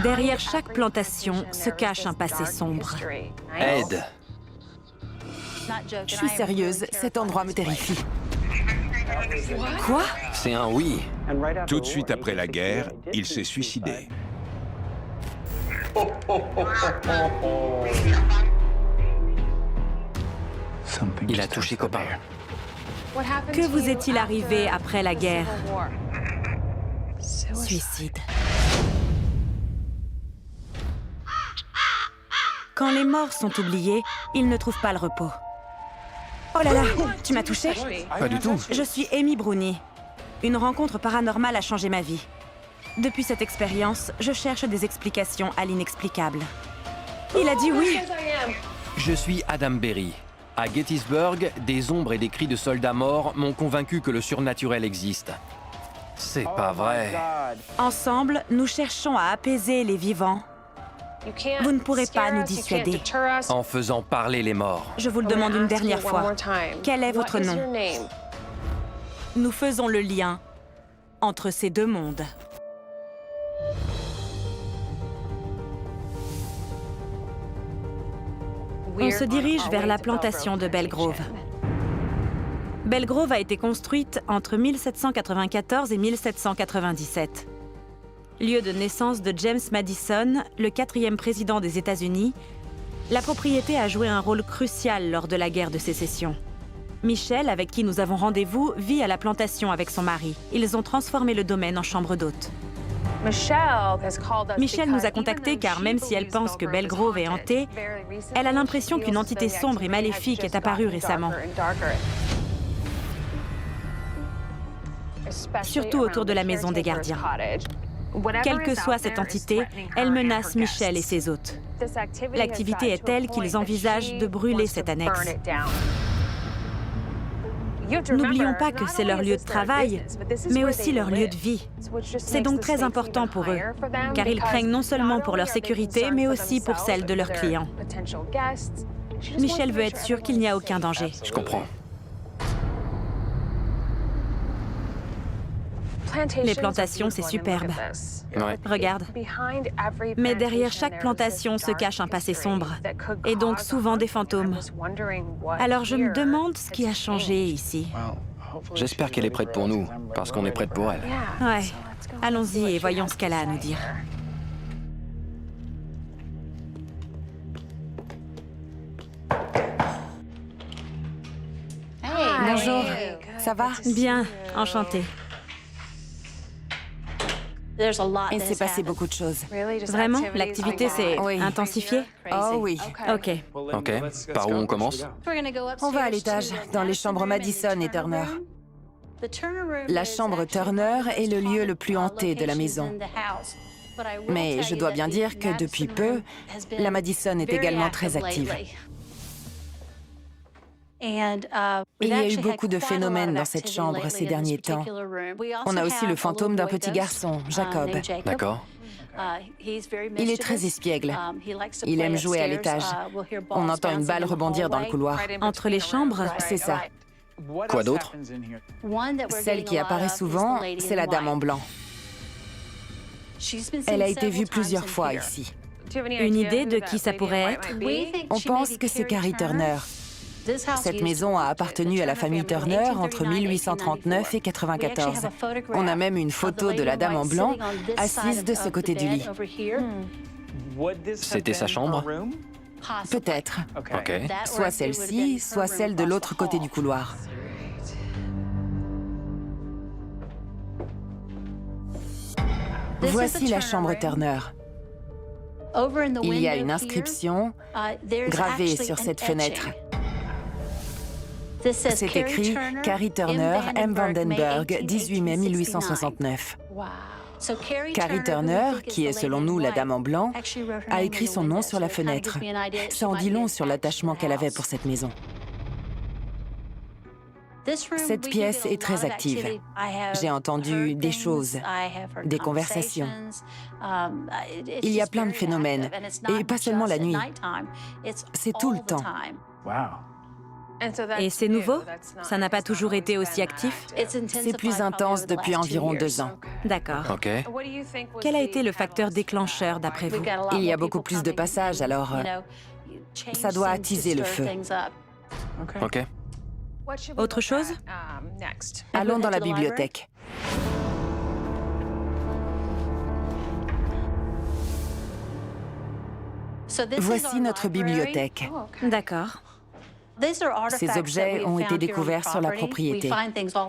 Derrière chaque plantation se cache un passé sombre. Ed, Je suis sérieuse, cet endroit me terrifie. Quoi? c'est un oui. Tout de suite après la guerre, il s'est suicidé. Il a touché copain. Que vous est-il arrivé après la guerre? Suicide. Quand les morts sont oubliés, ils ne trouvent pas le repos. Oh là là, tu m'as touchée? Pas du tout. Je suis Amy Bruni. Une rencontre paranormale a changé ma vie. Depuis cette expérience, je cherche des explications à l'inexplicable. Il a dit oui. Je suis Adam Berry. À Gettysburg, des ombres et des cris de soldats morts m'ont convaincu que le surnaturel existe. C'est pas vrai. Ensemble, nous cherchons à apaiser les vivants. Vous ne pourrez pas nous dissuader. En faisant parler les morts. Je vous le demande une dernière fois. Quel est votre nom? Nous faisons le lien entre ces deux mondes. On se dirige vers la plantation de Belgrove. Belgrove a été construite entre 1794 et 1797. Lieu de naissance de James Madison, le 4e président des États-Unis, la propriété a joué un rôle crucial lors de la guerre de sécession. Michelle, avec qui nous avons rendez-vous, vit à la plantation avec son mari. Ils ont transformé le domaine en chambre d'hôte. Michelle nous a contactés car même si elle pense que Belgrove est hanté, elle a l'impression qu'une entité sombre et maléfique est apparue récemment. Surtout autour de la maison des gardiens. Quelle que soit cette entité, elle menace Michelle et ses hôtes. L'activité est telle qu'ils envisagent de brûler cette annexe. N'oublions pas que c'est leur lieu de travail, mais aussi leur lieu de vie. C'est donc très important pour eux, car ils craignent non seulement pour leur sécurité, mais aussi pour celle de leurs clients. Michelle veut être sûre qu'il n'y a aucun danger. Je comprends. Les plantations, c'est superbe. Ouais. Regarde. Mais derrière chaque plantation se cache un passé sombre, et donc souvent des fantômes. Alors je me demande ce qui a changé ici. J'espère qu'elle est prête pour nous, parce qu'on est prête pour elle. Ouais, allons-y et voyons ce qu'elle a à nous dire. Bonjour, ça va? Bien, enchantée. Il s'est passé beaucoup de choses. Vraiment? L'activité s'est Oui. intensifiée? Oh oui. Ok. Ok, par où on commence? On va à l'étage, dans les chambres Madison et Turner. La chambre Turner est le lieu le plus hanté de la maison. Mais je dois bien dire que depuis peu, la Madison est également très active. Il y a eu beaucoup de phénomènes dans cette chambre ces derniers temps. On a aussi le fantôme d'un petit garçon, Jacob. D'accord. Il est très espiègle. Il aime jouer à l'étage. On entend une balle rebondir dans le couloir. Entre les chambres? C'est ça. Quoi d'autre? Celle qui apparaît souvent, c'est la dame en blanc. Elle a été vue plusieurs fois ici. Une idée de qui ça pourrait être? On pense que c'est Carrie Turner. Cette maison a appartenu à la famille Turner entre 1839 et 94. On a même une photo de la dame en blanc assise de ce côté du lit. C'était sa chambre? Peut-être. Ok. Soit celle-ci, soit celle de l'autre côté du couloir. Voici la chambre Turner. Il y a une inscription gravée sur cette fenêtre. C'est écrit « Carrie Turner, M. Vandenberg, 18 mai 1869 ». Carrie Turner, qui est selon nous la dame en blanc, a écrit son nom sur la fenêtre. Ça en dit long sur l'attachement qu'elle avait pour cette maison. Cette pièce est très active. J'ai entendu des choses, des conversations. Il y a plein de phénomènes, et pas seulement la nuit. C'est tout le temps. Et c'est nouveau? Ça n'a pas toujours été aussi actif? C'est plus intense depuis environ 2 ans. D'accord. Ok. Quel a été le facteur déclencheur d'après vous? Il y a beaucoup plus de passages, alors ça doit attiser le feu. Ok. Autre chose? Allons dans la bibliothèque. Voici notre bibliothèque. D'accord. Ces objets ont été découverts sur la propriété.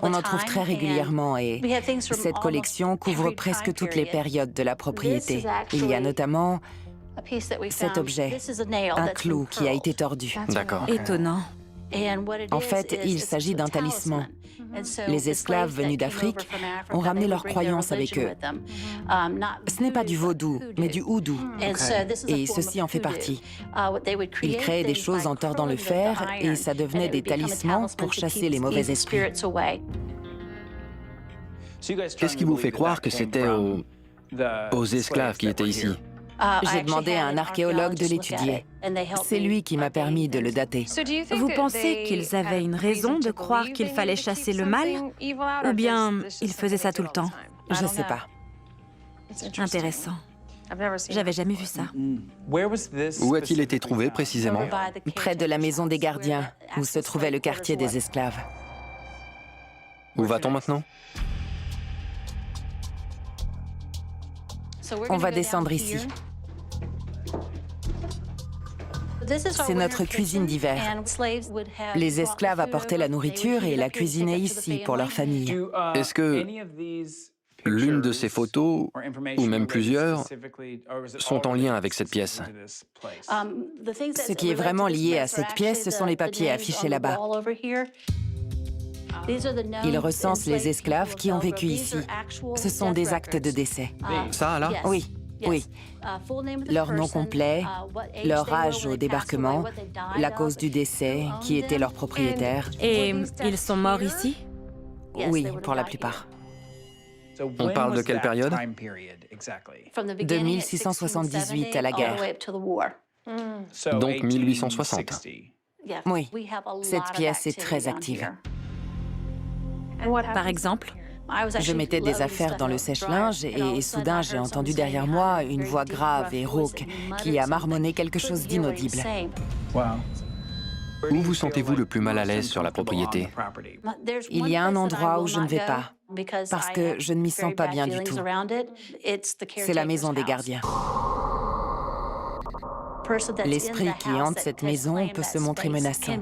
On en trouve très régulièrement et cette collection couvre presque toutes les périodes de la propriété. Il y a notamment cet objet, un clou qui a été tordu. D'accord. Étonnant. En fait, il s'agit d'un talisman. Les esclaves venus d'Afrique ont ramené leurs croyances avec eux. Ce n'est pas du vaudou, mais du houdou. Et ceci en fait partie. Ils créaient des choses en tordant le fer et ça devenait des talismans pour chasser les mauvais esprits. Qu'est-ce qui vous fait croire que c'était aux esclaves qui étaient ici? J'ai demandé à un archéologue de l'étudier. C'est lui qui m'a permis de le dater. Vous pensez qu'ils avaient une raison de croire qu'il fallait chasser le mal? Ou bien ils faisaient ça tout le temps? Je ne sais pas. Intéressant. J'avais jamais vu ça. Où a-t-il été trouvé précisément? Près de la maison des gardiens, où se trouvait le quartier des esclaves. Où va-t-on maintenant? On va descendre ici. C'est notre cuisine d'hiver. Les esclaves apportaient la nourriture et la cuisinaient ici pour leur famille. Est-ce que l'une de ces photos, ou même plusieurs, sont en lien avec cette pièce? Ce qui est vraiment lié à cette pièce, ce sont les papiers affichés là-bas. Ils recensent les esclaves qui ont vécu ici. Ce sont des actes de décès. Ça, là? Oui, oui. Leur nom complet, leur âge au débarquement, la cause du décès, qui était leur propriétaire. Et ils sont morts ici? Oui, pour la plupart. On parle de quelle période? De 1678 à la guerre. Donc 1860. Oui, cette pièce est très active. Par exemple? Je mettais des affaires dans le sèche-linge et soudain j'ai entendu derrière moi une voix grave et rauque qui a marmonné quelque chose d'inaudible. Où vous sentez-vous le plus mal à l'aise sur la propriété? Il y a un endroit où je ne vais pas, parce que je ne m'y sens pas bien du tout. C'est la maison des gardiens. L'esprit qui hante cette maison peut se montrer menaçant.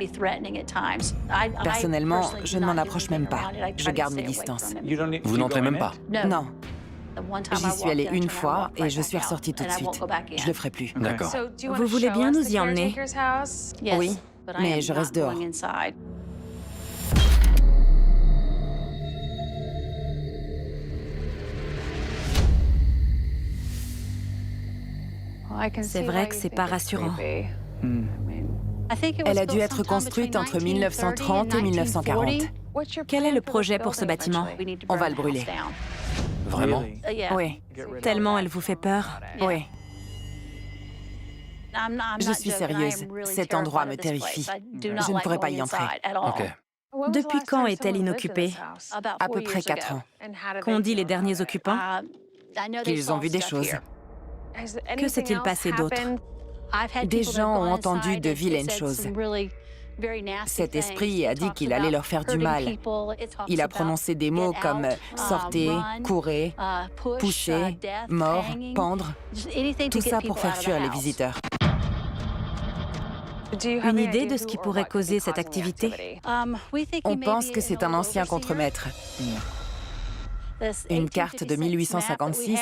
Personnellement, je ne m'en approche même pas. Je garde mes distances. Vous n'entrez même pas? Non. J'y suis allée une fois et je suis ressortie tout de suite. Je le ferai plus. D'accord. Vous voulez bien nous y emmener? Oui, mais je reste dehors. C'est vrai que c'est pas rassurant. Elle a dû être construite entre 1930 et 1940. Quel est le projet pour ce bâtiment? On va le brûler. Vraiment? Oui, Tellement elle vous fait peur. oui. Je suis sérieuse. Cet endroit me terrifie. Je ne pourrais pas y entrer. Ok. Depuis quand est-elle inoccupée? À peu près 4 ans. Qu'ont dit les derniers occupants? Qu'ils ont vu des choses. Que s'est-il passé d'autre? Des gens ont entendu de vilaines choses. Cet esprit a dit qu'il allait leur faire du mal. Il a prononcé des mots comme « sortez »,« courez »,« poussez »,« mort »,« pendre », tout ça pour faire fuir les visiteurs. Une idée de ce qui pourrait causer cette activité? On pense que c'est un ancien contremaître. Une carte de 1856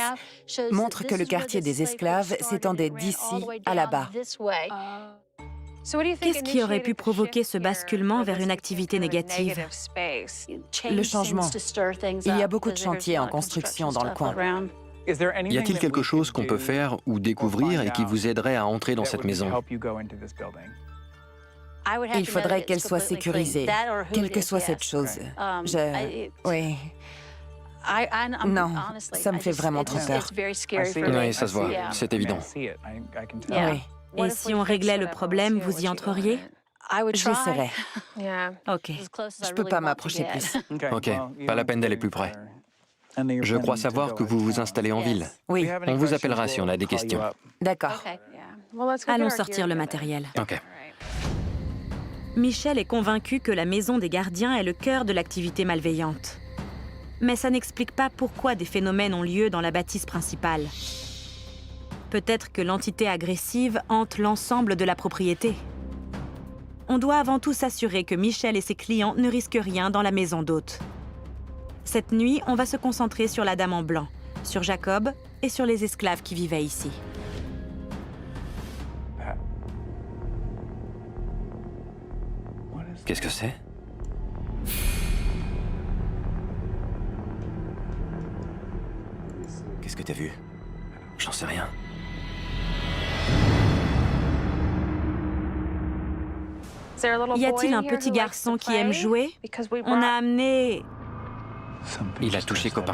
montre que le quartier des esclaves s'étendait d'ici à là-bas. Qu'est-ce qui aurait pu provoquer ce basculement vers une activité négative? Le changement. Il y a beaucoup de chantiers en construction dans le coin. Y a-t-il quelque chose qu'on peut faire ou découvrir et qui vous aiderait à entrer dans cette maison? Il faudrait qu'elle soit sécurisée, quelle que soit cette chose. Oui. Non, ça me fait vraiment trop peur. Oui, ça se voit, c'est évident. Oui. Et si on réglait le problème, vous y entreriez? J'essaierai. Ok. Je peux pas m'approcher plus. Ok, pas la peine d'aller plus près. Je crois savoir que vous vous installez en ville. Oui, On vous appellera si on a des questions. d'accord. Allons sortir le matériel. Ok. Michel est convaincu que la maison des gardiens est le cœur de l'activité malveillante. Mais ça n'explique pas pourquoi des phénomènes ont lieu dans la bâtisse principale. Peut-être que l'entité agressive hante l'ensemble de la propriété. On doit avant tout s'assurer que Michel et ses clients ne risquent rien dans la maison d'hôte. Cette nuit, on va se concentrer sur la dame en blanc, sur Jacob et sur les esclaves qui vivaient ici. Qu'est-ce que c'est? Qu'est-ce que t'as vu? J'en sais rien. Y a-t-il un petit garçon qui aime jouer? On a amené... Il a touché copain.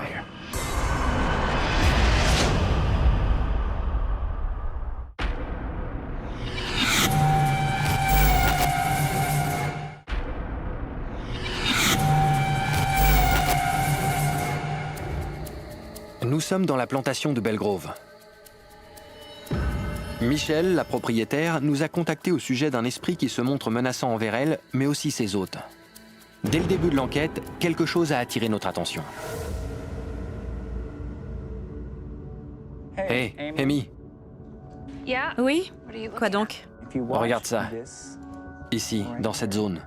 Nous sommes dans la plantation de Belgrove. Michel, la propriétaire, nous a contactés au sujet d'un esprit qui se montre menaçant envers elle, mais aussi ses hôtes. Dès le début de l'enquête, quelque chose a attiré notre attention. Hé, Amy, Oui? Quoi donc? regarde ça. Ici, dans cette zone.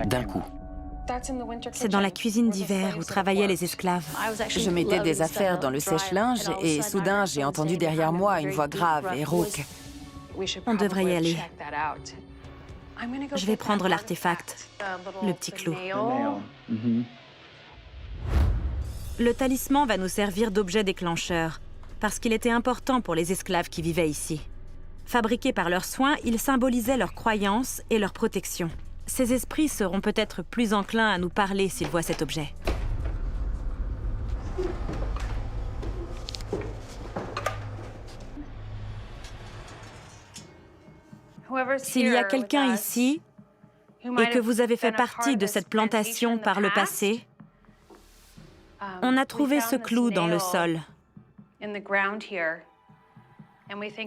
D'un coup. C'est dans la cuisine d'hiver où travaillaient les esclaves. Je mettais des affaires dans le sèche-linge et soudain, j'ai entendu derrière moi une voix grave et rauque. On devrait y aller. Je vais prendre l'artefact, le petit clou. Le talisman va nous servir d'objet déclencheur, parce qu'il était important pour les esclaves qui vivaient ici. Fabriqués par leurs soins, il symbolisait leur croyance et leur protection. Ces esprits seront peut-être plus enclins à nous parler s'ils voient cet objet. S'il y a quelqu'un ici et que vous avez fait partie de cette plantation par le passé, on a trouvé ce clou dans le sol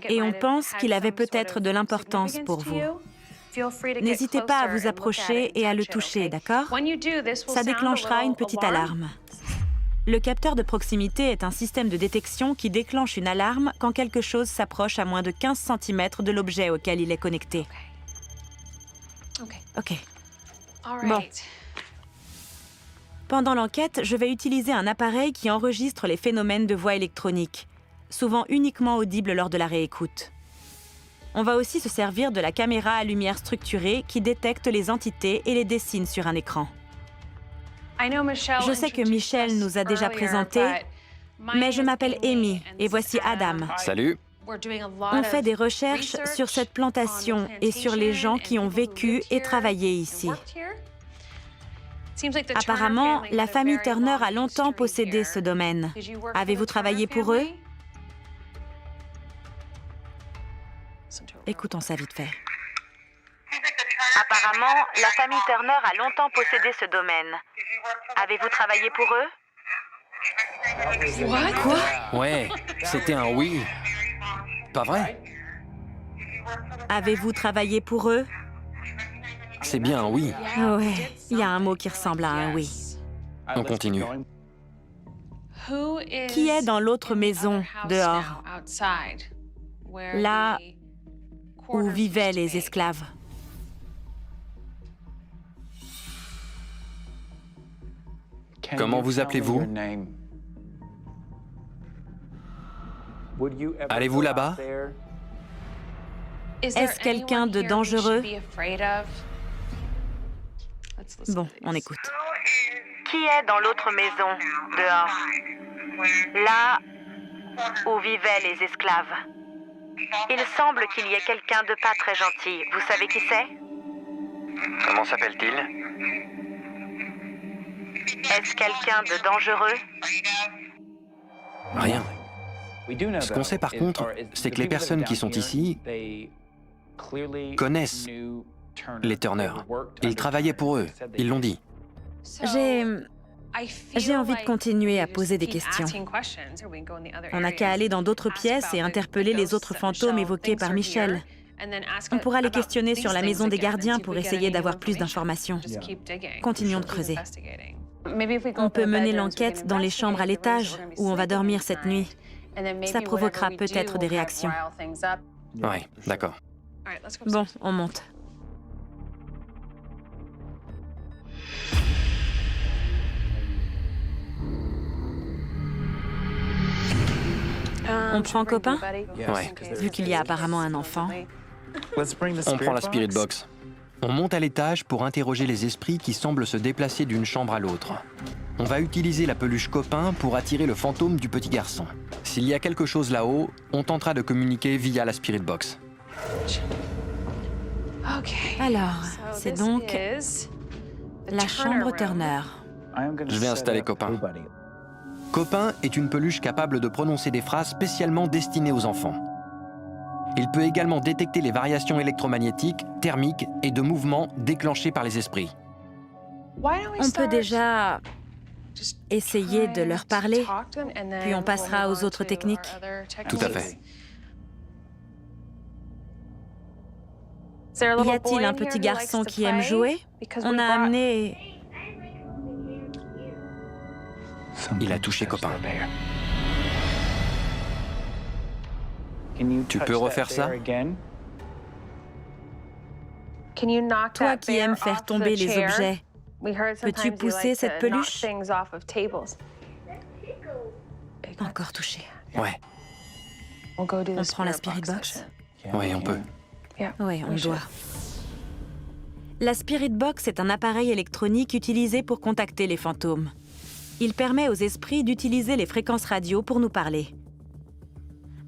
et on pense qu'il avait peut-être de l'importance pour vous. N'hésitez pas à vous approcher et à le toucher, d'accord? Ça déclenchera une petite alarme. Le capteur de proximité est un système de détection qui déclenche une alarme quand quelque chose s'approche à moins de 15 cm de l'objet auquel il est connecté. Ok. Bon. Pendant l'enquête, je vais utiliser un appareil qui enregistre les phénomènes de voix électronique, souvent uniquement audibles lors de la réécoute. On va aussi se servir de la caméra à lumière structurée qui détecte les entités et les dessine sur un écran. Je sais que Michel nous a déjà présentés, mais je m'appelle Amy et voici Adam. Salut. On fait des recherches sur cette plantation et sur les gens qui ont vécu et travaillé ici. Apparemment, la famille Turner a longtemps possédé ce domaine. Avez-vous travaillé pour eux? Écoutons ça vite fait. Apparemment, la famille Turner a longtemps possédé ce domaine. Avez-vous travaillé pour eux? Quoi? Ouais, c'était un oui. Pas vrai? Avez-vous travaillé pour eux? C'est bien un oui. Ouais, il y a un mot qui ressemble à un oui. On continue. Qui est dans l'autre maison, dehors? Là où vivaient les esclaves. Comment vous appelez-vous? Allez-vous là-bas? Est-ce quelqu'un de dangereux? Bon, on écoute. Qui est dans l'autre maison, dehors? Là où vivaient les esclaves. Il semble qu'il y ait quelqu'un de pas très gentil. Vous savez qui c'est? Comment s'appelle-t-il? Est-ce quelqu'un de dangereux? Rien. Ce qu'on sait par contre, c'est que les personnes qui sont ici connaissent les Turner. Ils travaillaient pour eux, ils l'ont dit. J'ai envie de continuer à poser des questions. On n'a qu'à aller dans d'autres pièces et interpeller les autres fantômes évoqués par Michel. On pourra les questionner sur la maison des gardiens pour essayer d'avoir plus d'informations. Continuons de creuser. On peut mener l'enquête dans les chambres à l'étage où on va dormir cette nuit. Ça provoquera peut-être des réactions. Ouais, d'accord. Bon, on monte. On prend copain? Ouais. Vu qu'il y a apparemment un enfant. On prend la Spirit Box. On monte à l'étage pour interroger les esprits qui semblent se déplacer d'une chambre à l'autre. On va utiliser la peluche copain pour attirer le fantôme du petit garçon. S'il y a quelque chose là-haut, on tentera de communiquer via la Spirit Box. Alors, c'est donc la chambre Turner. Je vais installer copain. Copain est une peluche capable de prononcer des phrases spécialement destinées aux enfants. Il peut également détecter les variations électromagnétiques, thermiques et de mouvements déclenchés par les esprits. On peut déjà essayer de leur parler, puis on passera aux autres techniques. Tout à fait. Y a-t-il un petit garçon qui aime jouer? On a amené... Il a touché copain. Tu peux refaire ça? Toi qui aimes faire tomber les objets, peux-tu pousser cette peluche? Encore touché. Ouais. On prend la Spirit Box? Oui, on peut. Oui, on doit. La Spirit Box est un appareil électronique utilisé pour contacter les fantômes. Il permet aux esprits d'utiliser les fréquences radio pour nous parler.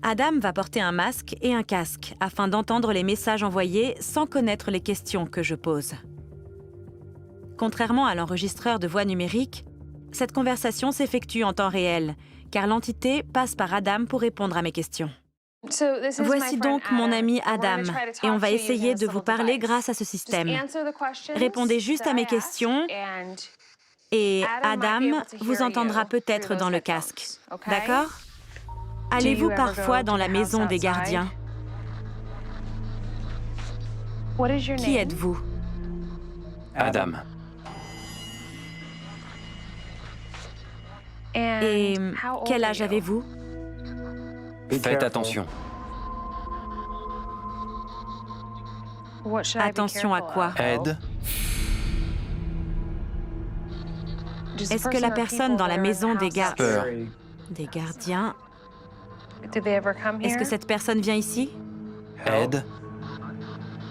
Adam va porter un masque et un casque afin d'entendre les messages envoyés sans connaître les questions que je pose. Contrairement à l'enregistreur de voix numérique, cette conversation s'effectue en temps réel, car l'entité passe par Adam pour répondre à mes questions. Voici donc mon ami Adam, et on va essayer de vous parler grâce à ce système. Répondez juste à mes questions, et Adam vous entendra peut-être dans le casque. D'accord? Allez-vous parfois dans la maison des gardiens? Qui êtes-vous? Adam. Et quel âge avez-vous? Faites attention. Attention à quoi? Ed. Est-ce que la personne dans la maison des Peur. gardiens... Est-ce que cette personne vient ici? Ed.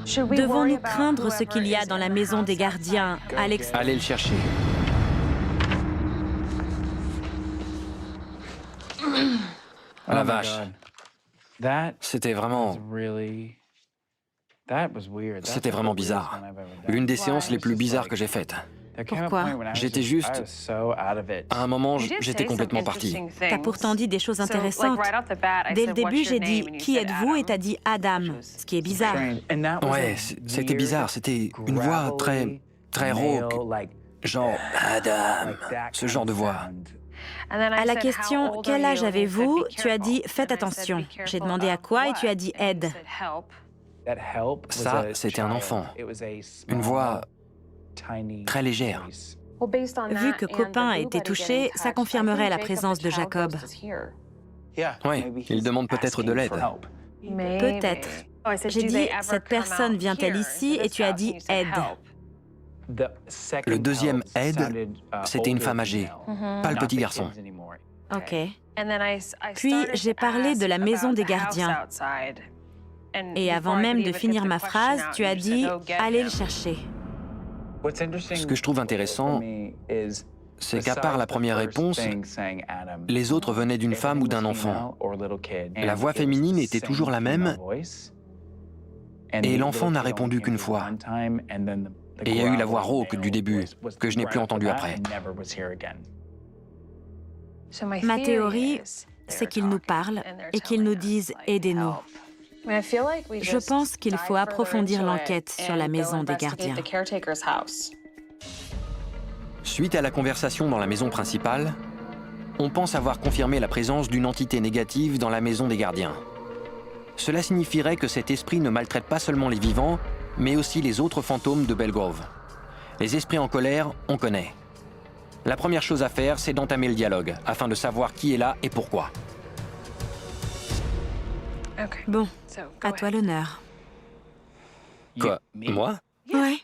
Devons-nous craindre ce qu'il y a dans la maison des gardiens à l'extérieur? Allez le chercher. La vache. C'était vraiment bizarre. L'une des séances les plus bizarres que j'ai faites. Pourquoi? J'étais juste... À un moment, j'étais complètement parti. T'as pourtant dit des choses intéressantes. Dès le début, j'ai dit « Qui êtes-vous » et t'as dit « Adam », ce qui est bizarre. Ouais, c'était bizarre. C'était une voix très rauque. Genre « Adam », ce genre de voix. À la question « Quel âge avez-vous » tu as dit « Faites attention ». J'ai demandé à quoi et tu as dit « Aide ». Ça, c'était un enfant. Une voix très légère. Vu que Copain a été touché, ça confirmerait la présence de Jacob. Oui, il demande peut-être de l'aide. Peut-être. J'ai dit « Cette personne vient-elle ici » et tu as dit « Aide ». Le deuxième Ed, c'était une femme âgée, pas le petit garçon. OK. Puis, j'ai parlé de la maison des gardiens. Et avant même de finir ma phrase, tu as dit « Allez le chercher ». Ce que je trouve intéressant, c'est qu'à part la première réponse, les autres venaient d'une femme ou d'un enfant. La voix féminine était toujours la même, et l'enfant n'a répondu qu'une fois. Et il y a eu la voix rauque du début, que je n'ai plus entendue après. Ma théorie c'est qu'ils nous parlent et qu'ils nous disent « aidez-nous ». Je pense qu'il faut approfondir l'enquête sur la maison des gardiens. Suite à la conversation dans la maison principale, on pense avoir confirmé la présence d'une entité négative dans la maison des gardiens. Cela signifierait que cet esprit ne maltraite pas seulement les vivants, mais aussi les autres fantômes de Belgrove. Les esprits en colère, on connaît. La première chose à faire, c'est d'entamer le dialogue, afin de savoir qui est là et pourquoi. Bon, à toi l'honneur. Quoi? Moi? Ouais.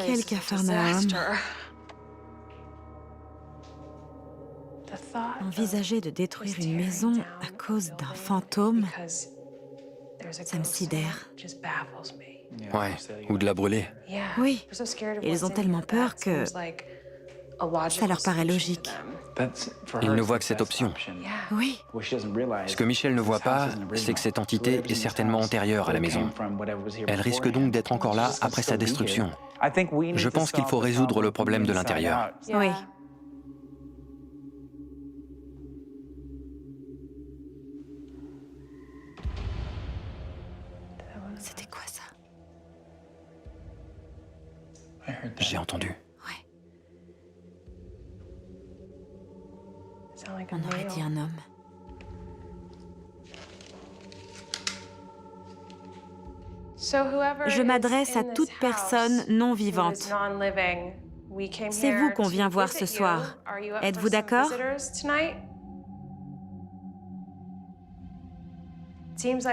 Quel capharnaüm. Envisager de détruire une maison à cause d'un fantôme, ça me sidère. Ouais, ou de la brûler. Oui, ils ont tellement peur que ça leur paraît logique. Ils ne voient que cette option. Oui, Ce que Michel ne voit pas, c'est que cette entité est certainement antérieure à la maison. Elle risque donc d'être encore là après sa destruction. Je pense qu'il faut résoudre le problème de l'intérieur. oui. C'était quoi ça? J'ai entendu. Ouais. On aurait dit un homme. Je m'adresse à toute personne non vivante. C'est vous qu'on vient voir ce soir. Êtes-vous d'accord?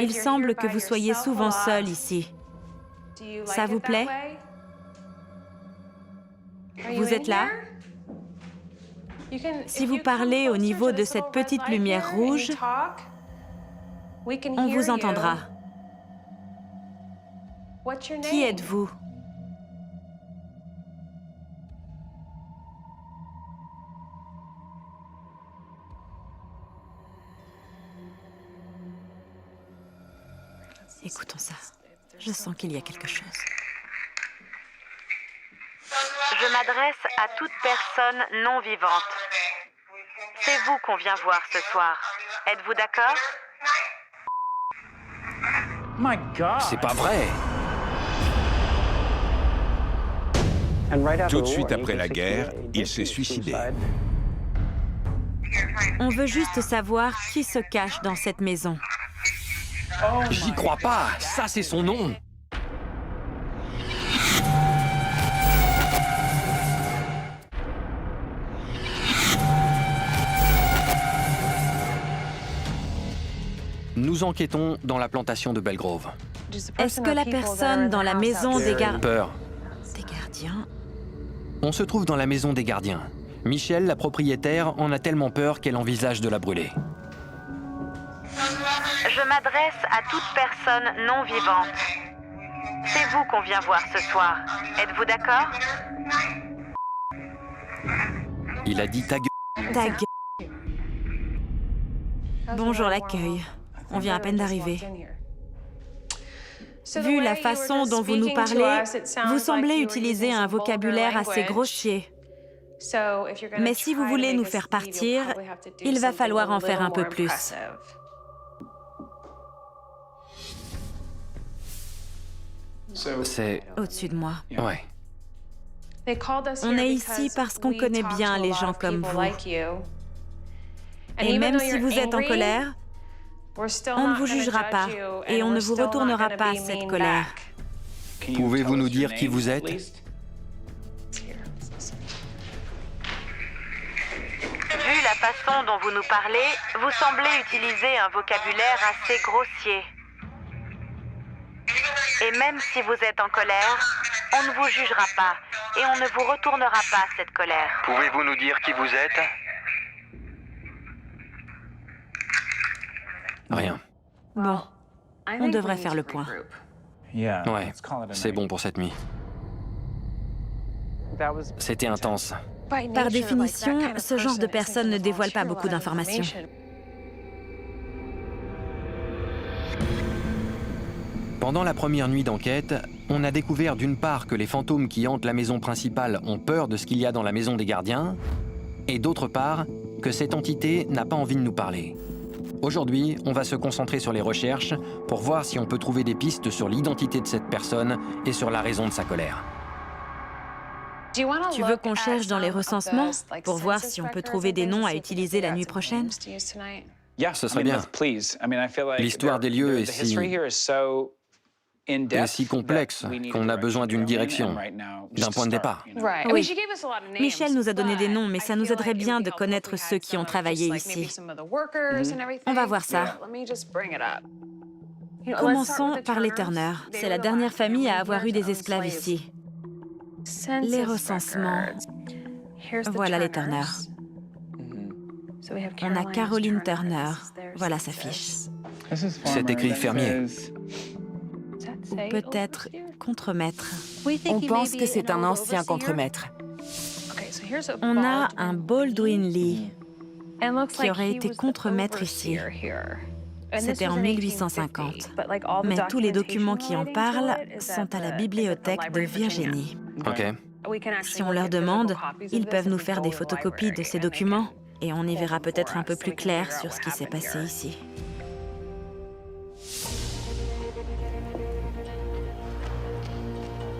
Il semble que vous soyez souvent seul ici. Ça vous plaît? Vous êtes là? Si vous parlez au niveau de cette petite lumière rouge, on vous entendra. Qui êtes-vous? Écoutons ça. Je sens qu'il y a quelque chose. Je m'adresse à toute personne non vivante. C'est vous qu'on vient voir ce soir. Êtes-vous d'accord? C'est pas vrai! Tout de suite après la guerre, il s'est suicidé. On veut juste savoir qui se cache dans cette maison. J'y crois pas! Ça, c'est son nom! Nous enquêtons dans la plantation de Belgrove. Est-ce que la personne dans la maison des gardiens... Peur. Des gardiens? On se trouve dans la maison des gardiens. Michel, la propriétaire, en a tellement peur qu'elle envisage de la brûler. Je m'adresse à toute personne non vivante. C'est vous qu'on vient voir ce soir. Êtes-vous d'accord? Il a dit ta gueule. Ta gueule. Bonjour l'accueil. On vient à peine d'arriver. Vu la façon dont vous nous parlez, vous semblez utiliser un vocabulaire assez grossier. Mais si vous voulez nous faire partir, il va falloir en faire un peu plus. C'est... Au-dessus de moi. Ouais. On est ici parce qu'on connaît bien les gens comme vous. Et même si vous êtes en colère, on ne vous jugera pas et on ne vous retournera pas cette colère. Pouvez-vous nous dire qui vous êtes? Vu la façon dont vous nous parlez, vous semblez utiliser un vocabulaire assez grossier. Et même si vous êtes en colère, on ne vous jugera pas et on ne vous retournera pas cette colère. Pouvez-vous nous dire qui vous êtes? Rien. Bon, on devrait faire le point. Ouais, c'est bon pour cette nuit. C'était intense. Par définition, ce genre de personnes ne dévoile pas beaucoup d'informations. Pendant la première nuit d'enquête, on a découvert d'une part que les fantômes qui hantent la maison principale ont peur de ce qu'il y a dans la maison des gardiens, et d'autre part, que cette entité n'a pas envie de nous parler. Aujourd'hui, on va se concentrer sur les recherches pour voir si on peut trouver des pistes sur l'identité de cette personne et sur la raison de sa colère. Tu veux qu'on cherche dans les recensements pour voir si on peut trouver des noms à utiliser la nuit prochaine? Ce serait bien. L'histoire des lieux est si complexe qu'on a besoin d'une direction, d'un point de départ. Oui. Michel nous a donné des noms, mais ça nous aiderait bien de connaître ceux qui ont travaillé ici. On va voir ça. Commençons par les Turner. C'est la dernière famille à avoir eu des esclaves ici. Les recensements. Voilà les Turner. On a Caroline Turner. Voilà sa fiche. C'est écrit fermier. Ou peut-être contremaître. On pense que c'est un ancien contremaître. On a un Baldwin Lee qui aurait été contremaître ici. C'était en 1850. Mais tous les documents qui en parlent sont à la bibliothèque de Virginie. Ok. Si on leur demande, ils peuvent nous faire des photocopies de ces documents et on y verra peut-être un peu plus clair sur ce qui s'est passé ici.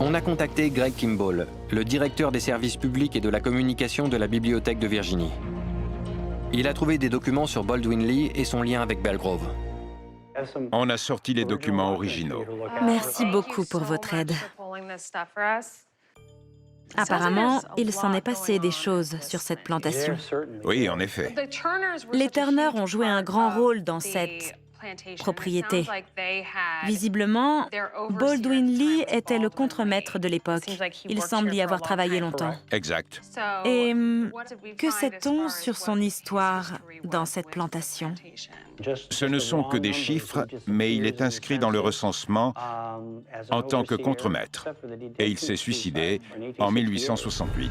On a contacté Greg Kimball, le directeur des services publics et de la communication de la bibliothèque de Virginie. Il a trouvé des documents sur Baldwin Lee et son lien avec Belgrove. On a sorti les documents originaux. Merci beaucoup pour votre aide. Apparemment, il s'en est passé des choses sur cette plantation. Oui, en effet. Les Turner ont joué un grand rôle dans cette propriété. Visiblement, Baldwin Lee était le contremaître de l'époque. Il semble y avoir travaillé longtemps. Exact. Et que sait-on sur son histoire dans cette plantation? Ce ne sont que des chiffres, mais il est inscrit dans le recensement en tant que contremaître. Et il s'est suicidé en 1868.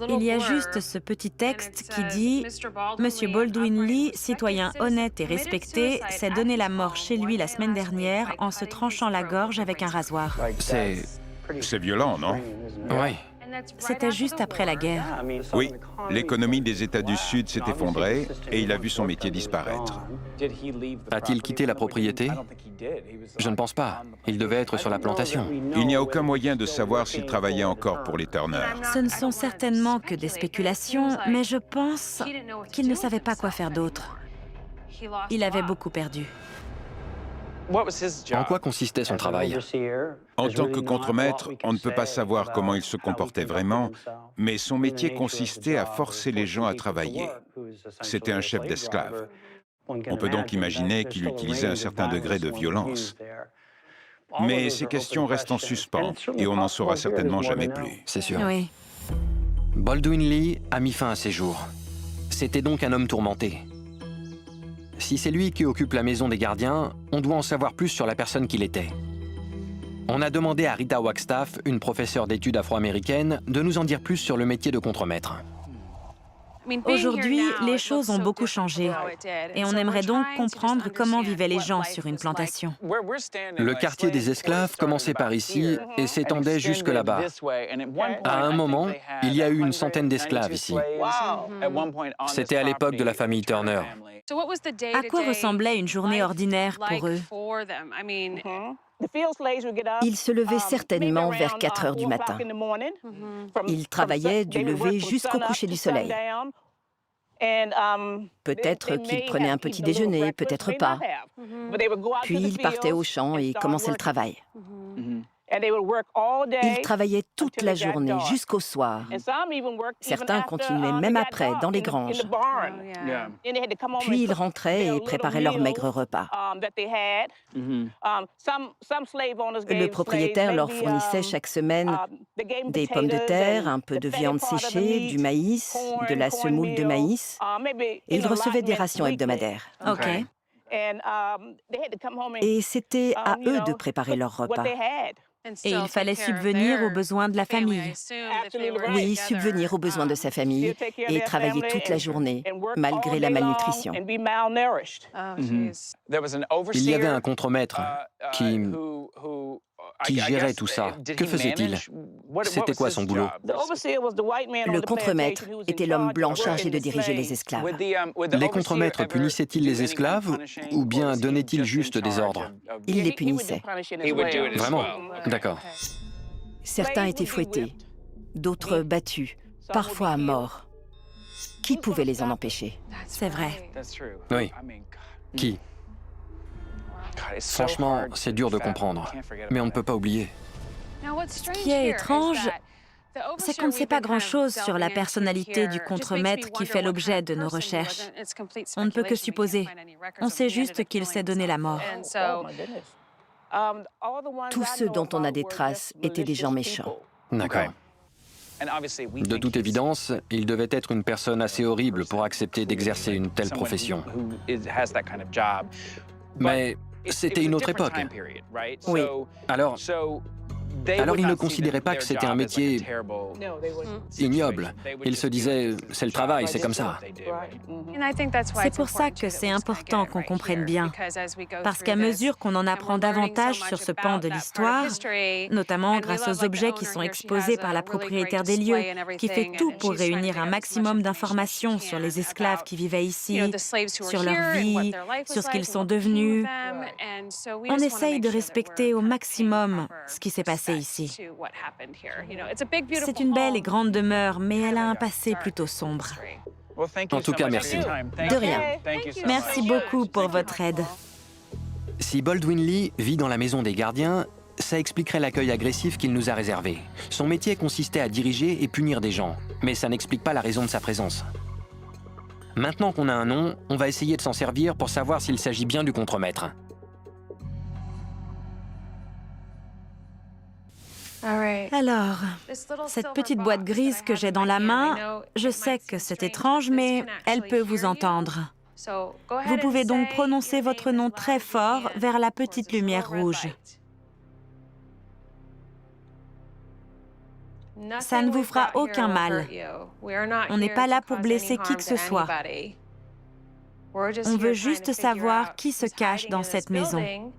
Il y a juste ce petit texte qui dit « Monsieur Baldwin Lee, citoyen honnête et respecté, s'est donné la mort chez lui la semaine dernière en se tranchant la gorge avec un rasoir. » C'est violent, non? Oui. C'était juste après la guerre. Oui, l'économie des États du Sud s'est effondrée et il a vu son métier disparaître. A-t-il quitté la propriété? Je ne pense pas. Il devait être sur la plantation. Il n'y a aucun moyen de savoir s'il travaillait encore pour les Turner. Ce ne sont certainement que des spéculations, mais je pense qu'il ne savait pas quoi faire d'autre. Il avait beaucoup perdu. En quoi consistait son travail? En tant que contremaître, on ne peut pas savoir comment il se comportait vraiment, mais son métier consistait à forcer les gens à travailler. C'était un chef d'esclaves. On peut donc imaginer qu'il utilisait un certain degré de violence. Mais ces questions restent en suspens et on n'en saura certainement jamais plus. C'est sûr. Oui. Baldwin Lee a mis fin à ses jours. C'était donc un homme tourmenté. Si c'est lui qui occupe la maison des gardiens, on doit en savoir plus sur la personne qu'il était. On a demandé à Rita Wagstaff, une professeure d'études afro-américaines, de nous en dire plus sur le métier de contremaître. Aujourd'hui, les choses ont beaucoup changé et on aimerait donc comprendre comment vivaient les gens sur une plantation. Le quartier des esclaves commençait par ici et s'étendait jusque là-bas. À un moment, il y a eu une centaine d'esclaves ici. C'était à l'époque de la famille Turner. À quoi ressemblait une journée ordinaire pour eux? Ils se levaient certainement vers 4 heures du matin. Ils travaillaient du lever jusqu'au coucher du soleil. Peut-être qu'ils prenaient un petit déjeuner, peut-être pas. Puis ils partaient au champ et commençaient le travail. Ils travaillaient toute la journée jusqu'au soir. Certains continuaient même après, dans les granges. Puis ils rentraient et préparaient leur maigre repas. Le propriétaire leur fournissait chaque semaine des pommes de terre, un peu de viande séchée, du maïs, de la semoule de maïs, et ils recevaient des rations hebdomadaires. OK. Et c'était à eux de préparer leur repas. Et il fallait subvenir aux besoins de la famille. Oui, subvenir aux besoins de sa famille et travailler toute la journée, malgré la malnutrition. Il y avait un contremaître qui gérait tout ça. Que faisait-il? C'était quoi son boulot? Le contremaître était l'homme blanc chargé de diriger les esclaves. Les contremaîtres punissaient-ils les esclaves ou bien donnaient-ils juste des ordres? Il les punissait. Vraiment? D'accord. Certains étaient fouettés, d'autres battus, parfois à mort. Qui pouvait les en empêcher? C'est vrai. Oui. Qui? Franchement, c'est dur de comprendre, mais on ne peut pas oublier. Ce qui est étrange, c'est qu'on ne sait pas grand-chose sur la personnalité du contremaître qui fait l'objet de nos recherches. On ne peut que supposer. On sait juste qu'il s'est donné la mort. Tous ceux dont on a des traces étaient des gens méchants. D'accord. De toute évidence, il devait être une personne assez horrible pour accepter d'exercer une telle profession. Mais c'était une autre époque. Oui. Alors ils ne considéraient pas que c'était un métier ignoble. Ils se disaient, c'est le travail, c'est comme ça. C'est pour ça que c'est important qu'on comprenne bien. Parce qu'à mesure qu'on en apprend davantage sur ce pan de l'histoire, notamment grâce aux objets qui sont exposés par la propriétaire des lieux, qui fait tout pour réunir un maximum d'informations sur les esclaves qui vivaient ici, sur leur vie, sur ce qu'ils sont devenus, on essaye de respecter au maximum ce qui s'est passé ici. C'est une belle et grande demeure, mais elle a un passé plutôt sombre. En tout cas, merci. De rien. Merci beaucoup pour votre aide. Si Baldwin Lee vit dans la maison des gardiens, ça expliquerait l'accueil agressif qu'il nous a réservé. Son métier consistait à diriger et punir des gens, mais ça n'explique pas la raison de sa présence. Maintenant qu'on a un nom, on va essayer de s'en servir pour savoir s'il s'agit bien du contremaître. Alors, cette petite boîte grise que j'ai dans la main, je sais que c'est étrange, mais elle peut vous entendre. Vous pouvez donc prononcer votre nom très fort vers la petite lumière rouge. Ça ne vous fera aucun mal. On n'est pas là pour blesser qui que ce soit. On veut juste savoir qui se cache dans cette maison.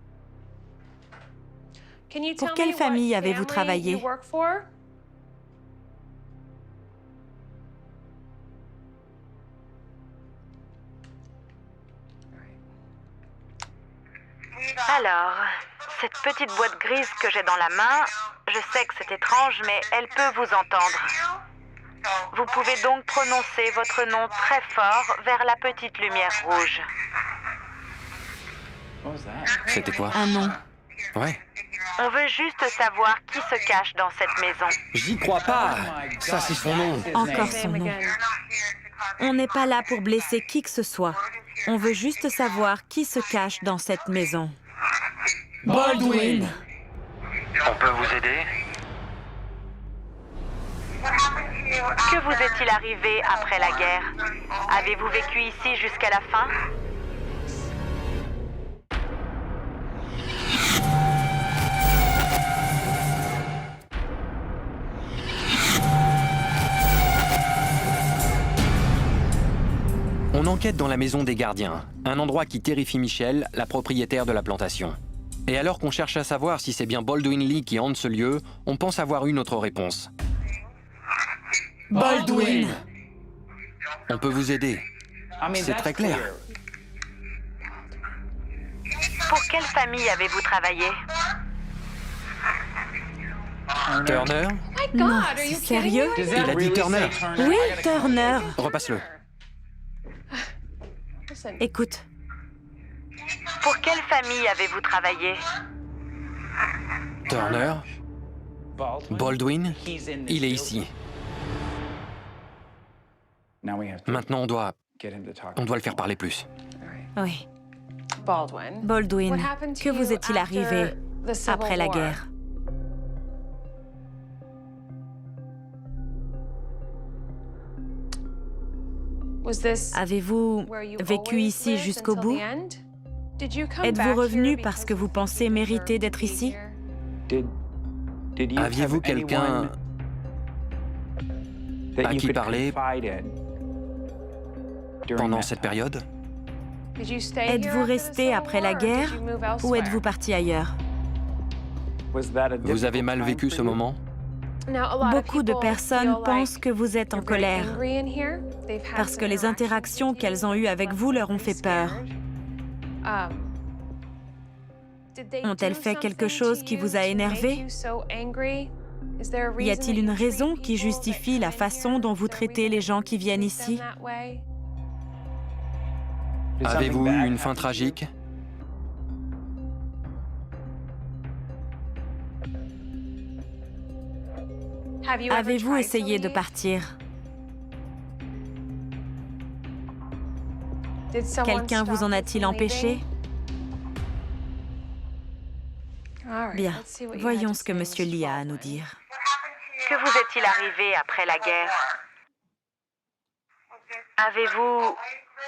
Pour quelle famille avez-vous travaillé? Alors, cette petite boîte grise que j'ai dans la main, je sais que c'est étrange, mais elle peut vous entendre. Vous pouvez donc prononcer votre nom très fort vers la petite lumière rouge. C'était quoi? Un nom. Ouais. On veut juste savoir qui se cache dans cette maison. J'y crois pas! Ça, c'est son nom. Encore son nom. On n'est pas là pour blesser qui que ce soit. On veut juste savoir qui se cache dans cette maison. Baldwin! On peut vous aider? Que vous est-il arrivé après la guerre? Avez-vous vécu ici jusqu'à la fin? On enquête dans la maison des gardiens, un endroit qui terrifie Michelle, la propriétaire de la plantation. Et alors qu'on cherche à savoir si c'est bien Baldwin Lee qui hante ce lieu, on pense avoir une autre réponse. Baldwin! On peut vous aider. C'est très clair. Pour quelle famille avez-vous travaillé? Turner? Non, c'est sérieux? Il a dit Turner. Oui, Turner. Repasse-le. Écoute, Pour quelle famille avez-vous travaillé? Turner? Baldwin? Il est ici. Maintenant, on doit le faire parler plus. oui. Baldwin, que vous est-il arrivé après la guerre? Avez-vous vécu ici jusqu'au bout? Êtes-vous revenu parce que vous pensez mériter d'être ici? Aviez-vous quelqu'un à qui parler pendant cette période? Êtes-vous resté après la guerre ou êtes-vous parti ailleurs? Vous avez mal vécu ce moment? Beaucoup de personnes pensent que vous êtes en colère parce que les interactions qu'elles ont eues avec vous leur ont fait peur. Ont-elles fait quelque chose qui vous a énervé? Y a-t-il une raison qui justifie la façon dont vous traitez les gens qui viennent ici? Avez-vous eu une fin tragique? Avez-vous essayé de partir? Quelqu'un vous en a-t-il empêché? Bien, voyons ce que M. Lee a à nous dire. Que vous est-il arrivé après la guerre? Avez-vous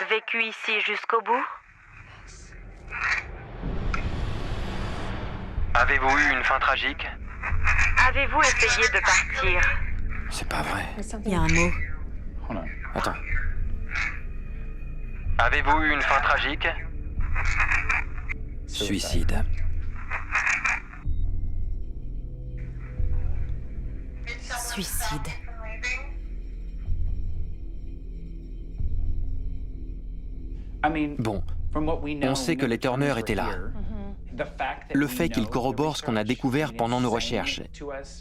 vécu ici jusqu'au bout? Avez-vous eu une fin tragique? Avez-vous essayé de partir? C'est pas vrai. Il y a un mot. Attends. Avez-vous eu une fin tragique? Suicide. Suicide. Bon, on sait que les Turner étaient là. Le fait qu'ils corroborent ce qu'on a découvert pendant nos recherches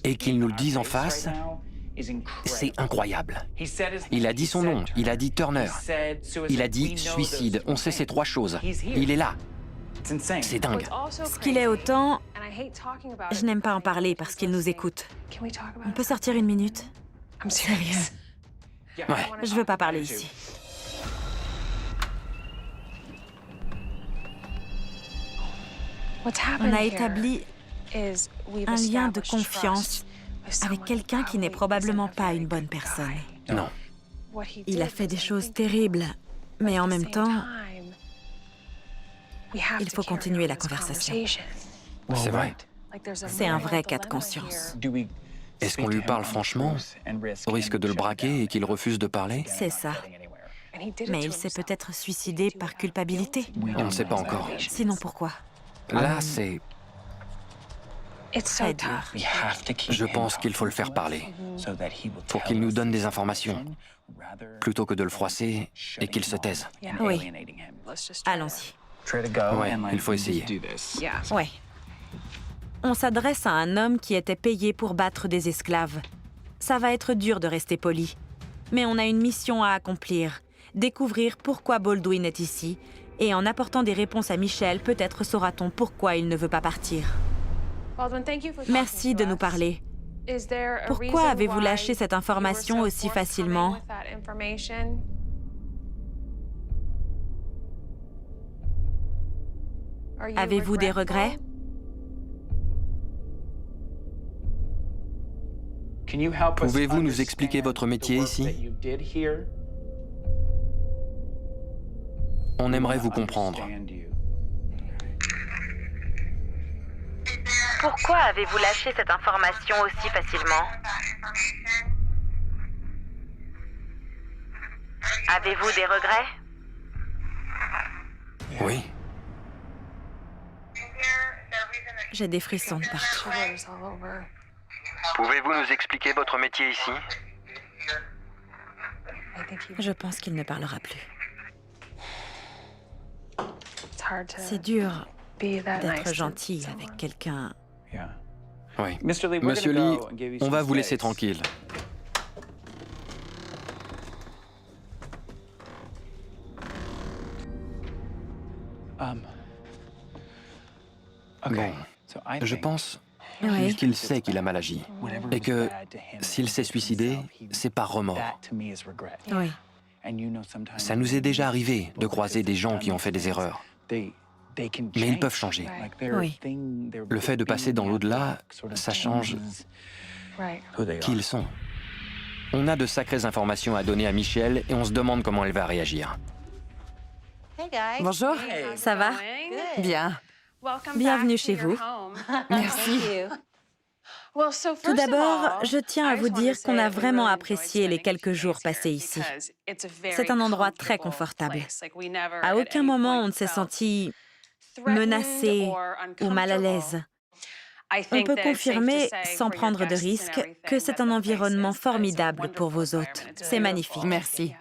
et qu'ils nous le disent en face, c'est incroyable. Il a dit son nom, il a dit Turner, il a dit suicide. On sait ces trois choses. Il est là. C'est dingue. Ce qu'il est autant, je n'aime pas en parler parce qu'il nous écoute. On peut sortir une minute? Sérieux? Ouais. Je veux pas parler ici. On a établi un lien de confiance avec quelqu'un qui n'est probablement pas une bonne personne. Non. Il a fait des choses terribles, mais en même temps, il faut continuer la conversation. C'est vrai. C'est un vrai cas de conscience. Est-ce qu'on lui parle franchement, au risque de le braquer et qu'il refuse de parler? C'est ça. Mais il s'est peut-être suicidé par culpabilité. On ne sait pas encore. Sinon pourquoi? Là, c'est... Très dur. Je pense qu'il faut le faire parler, pour qu'il nous donne des informations, plutôt que de le froisser et qu'il se taise. Oui. Allons-y. Ouais, il faut essayer. Ouais. On s'adresse à un homme qui était payé pour battre des esclaves. Ça va être dur de rester poli. Mais on a une mission à accomplir. Découvrir pourquoi Baldwin est ici. Et en apportant des réponses à Michel, peut-être saura-t-on pourquoi il ne veut pas partir. Merci de nous parler. Pourquoi avez-vous lâché cette information aussi facilement? Avez-vous des regrets? Pouvez-vous nous expliquer votre métier ici? On aimerait vous comprendre. Pourquoi avez-vous lâché cette information aussi facilement? Avez-vous des regrets? Oui. J'ai des frissons de partout. Pouvez-vous nous expliquer votre métier ici? Je pense qu'il ne parlera plus. C'est dur d'être gentil avec quelqu'un. Oui. Monsieur Lee, on va vous laisser tranquille. Bon, je pense Oui. qu'il sait qu'il a mal agi. Et que s'il s'est suicidé, c'est par remords. Oui. Ça nous est déjà arrivé de croiser des gens qui ont fait des erreurs. Mais ils peuvent changer. Oui. Le fait de passer dans l'au-delà, ça change qui ils sont. On a de sacrées informations à donner à Michel et on se demande comment elle va réagir. Bonjour. Ça va? Bien. Bienvenue chez vous. Merci. Tout d'abord, je tiens à vous dire qu'on a vraiment apprécié les quelques jours passés ici. C'est un endroit très confortable. À aucun moment on ne s'est senti menacé ou mal à l'aise. On peut confirmer, sans prendre de risques, que c'est un environnement formidable pour vos hôtes. C'est magnifique. Merci.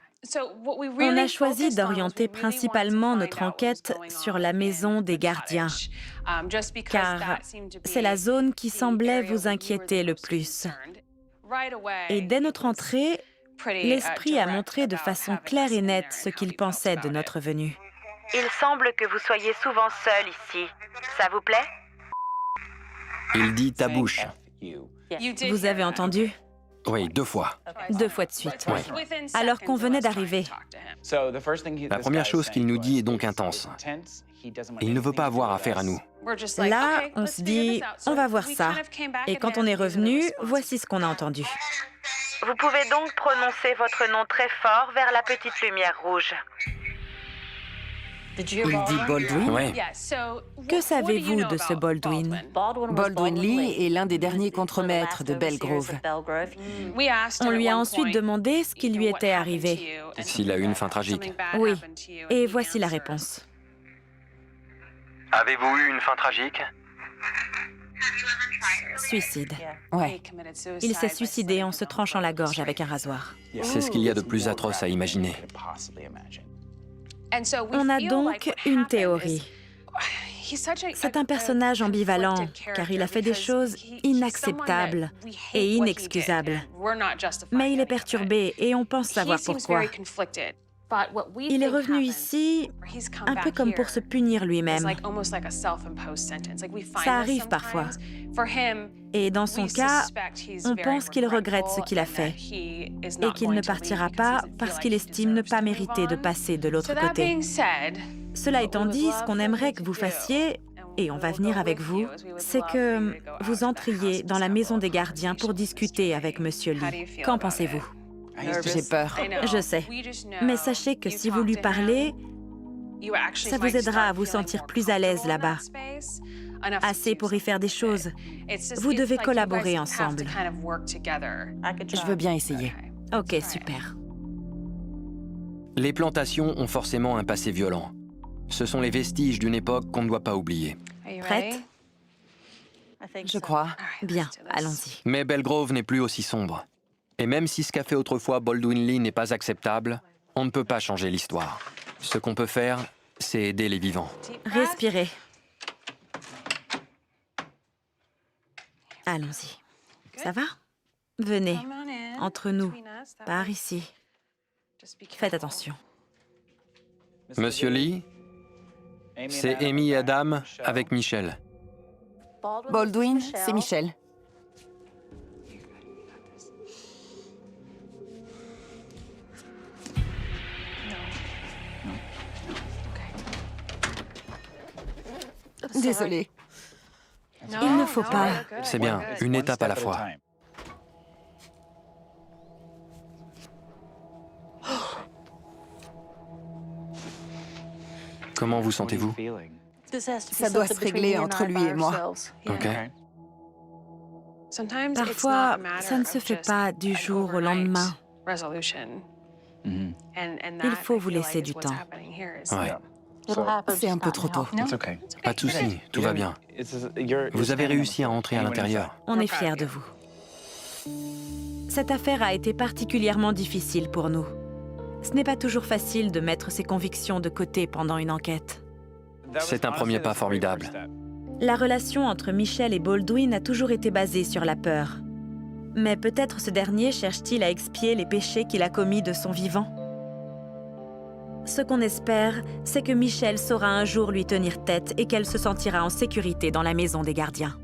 On a choisi d'orienter principalement notre enquête sur la maison des gardiens, car c'est la zone qui semblait vous inquiéter le plus. Et dès notre entrée, l'esprit a montré de façon claire et nette ce qu'il pensait de notre venue. Il semble que vous soyez souvent seul ici. Ça vous plaît? Il dit ta bouche. Vous avez entendu? Oui, 2 fois. 2 fois de suite. Ouais. Alors qu'on venait d'arriver. La première chose qu'il nous dit est donc intense. Il ne veut pas avoir affaire à nous. Là, on se dit, on va voir ça. Et quand on est revenu, voici ce qu'on a entendu. Vous pouvez donc prononcer votre nom très fort vers la petite lumière rouge. Il dit Baldwin. Ouais. Que savez-vous de ce Baldwin? Baldwin Lee est l'un des derniers contremaîtres de Belgrove. On lui a ensuite demandé ce qui lui était arrivé. S'il a eu une fin tragique. Oui, et voici la réponse. Avez-vous eu une fin tragique? Suicide. Ouais. Il s'est suicidé en se tranchant la gorge avec un rasoir. C'est ce qu'il y a de plus atroce à imaginer. On a donc une théorie. C'est un personnage ambivalent, car il a fait des choses inacceptables et inexcusables. Mais il est perturbé et on pense savoir pourquoi. Il est revenu ici un peu comme pour se punir lui-même. Ça arrive parfois. Et dans son cas, on pense qu'il regrette ce qu'il a fait et qu'il ne partira pas parce qu'il estime ne pas mériter de passer de l'autre côté. Cela étant dit, ce qu'on aimerait que vous fassiez, et on va venir avec vous, c'est que vous entriez dans la maison des gardiens pour discuter avec Monsieur Lee. Qu'en pensez-vous? J'ai peur. Je sais. Mais sachez que si vous lui parlez, ça vous aidera à vous sentir plus à l'aise là-bas. Assez pour y faire des choses. Vous devez collaborer ensemble. Je veux bien essayer. Ok, super. Les plantations ont forcément un passé violent. Ce sont les vestiges d'une époque qu'on ne doit pas oublier. Prête? Je crois. Bien, allons-y. Mais Belgrove n'est plus aussi sombre. Et même si ce qu'a fait autrefois Baldwin Lee n'est pas acceptable, on ne peut pas changer l'histoire. Ce qu'on peut faire, c'est aider les vivants. Respirez. Allons-y. Ça va? Venez, entre nous, par ici. Faites attention. Monsieur Lee, c'est Amy et Adam avec Michel. Baldwin, c'est Michel. Désolée. Il ne faut pas. C'est bien, une étape à la fois. Comment vous sentez-vous? Ça doit se régler entre lui et moi. Ok. Parfois, ça ne se fait pas du jour au lendemain. Il faut vous laisser du temps. Ouais. C'est un peu trop tôt. Pas de souci, tout va bien. Vous avez réussi à entrer à l'intérieur. On est fiers de vous. Cette affaire a été particulièrement difficile pour nous. Ce n'est pas toujours facile de mettre ses convictions de côté pendant une enquête. C'est un premier pas formidable. La relation entre Michel et Baldwin a toujours été basée sur la peur. Mais peut-être ce dernier cherche-t-il à expier les péchés qu'il a commis de son vivant. Ce qu'on espère, c'est que Michel saura un jour lui tenir tête et qu'elle se sentira en sécurité dans la maison des gardiens.